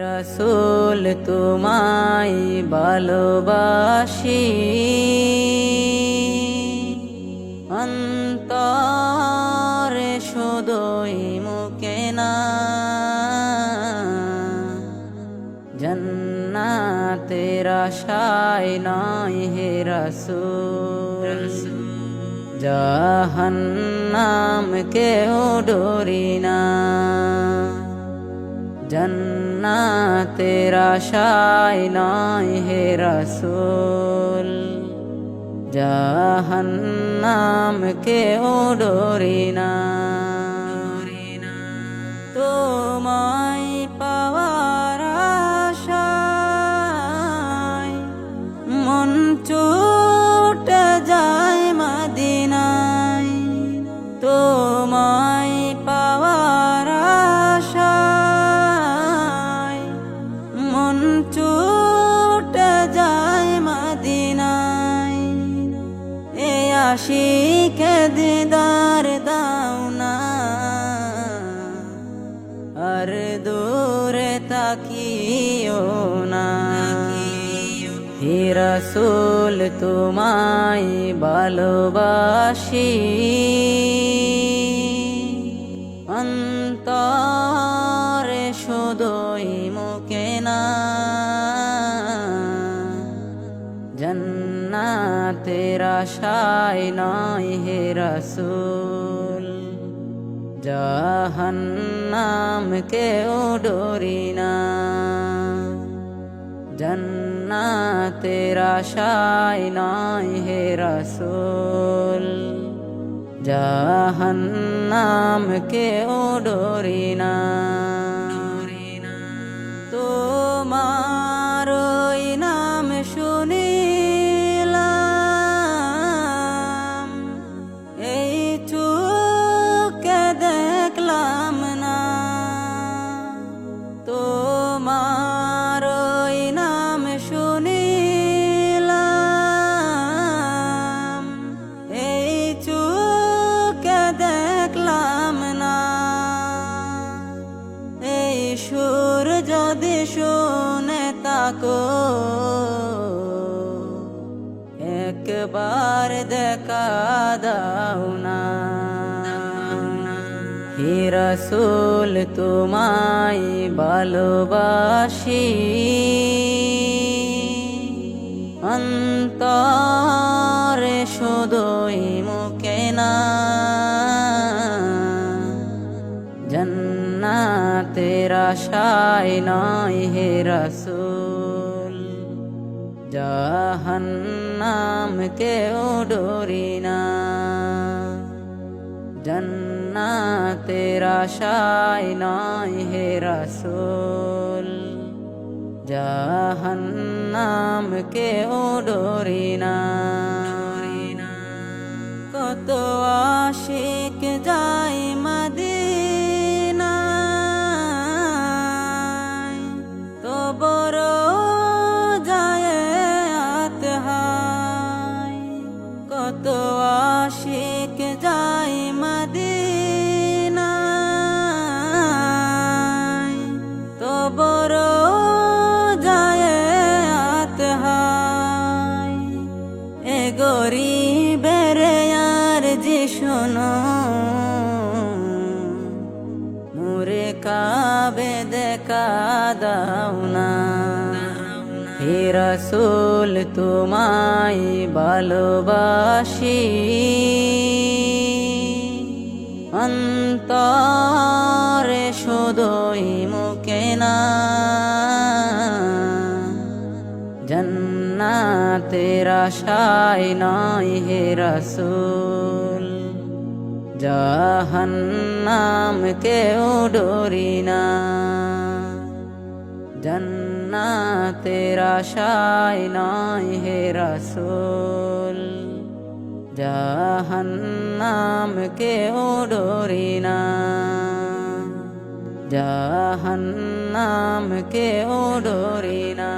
রাসূল তোমায় ভালোবাসি, অন্তরে শুধুই মুখে না। জান্নাতের আশায় নয় হে রাসূল, জাহান্নাম কেউ ডরি না। জান্নাতের আশায় নয় হে রাসূল, জাহান্নাম কেউ ডরি না। তোমায় পাওয়ার আশায় মন ছুটে যায় মদিনায়। তোমায় পাওয়ার আশায় মন ছুটে যায় মদিনায়। এ আশিকে দিদার দাও না, আর দূরে তাকিও না। হে রাসূল তোমায় ভালোবাসি, অন্তরে শুধুই মুখে না। জান্নাতের আশায় নয় হে রাসূল, জাহান্নাম কেউ ডরি না। জান্নাতের আশায় নয় হে রাসূল, জাহান্নাম কেউ ডরি না। তোমার ওই নাম শুনিলাম, এই চোখে দেখলাম না। তোমার ওই নাম শুনিলাম, এই চোখে দেখলাম না। এই সুর যদি শুনে থাকো, একবার দেখা দাও না। হে রাসূল তোমায় ভালোবাসি, অন্তরে শুধুই মুখে না। জান্নাতের আশায় নয় হে রাসূল, জাহান্নাম কেউ ডরি না। জান্নাতের আশায় নয় হে রাসূল, জাহান্নাম কেউ ডরি না। কত আশিক যায় মদিনায়, তো বড় যায় আতহায়। কত আশিক যায় মদিনায়, তো বড় যায় আতহায়। এ গরিবের আরজি শোনো, মোরে কাবে দেখা দাও না। হে রাসূল তোমায় ভালোবাসি, অন্তরে শুধুই মুখে না। জান্নাতের আশায় নয় হে রাসূল, জাহান্নাম কেউ ডরি না। জান্নাতের আশায় নয় হে রাসূল, জাহান্নাম কেউ ডরি না। জাহান্নাম কেউ ডরি না।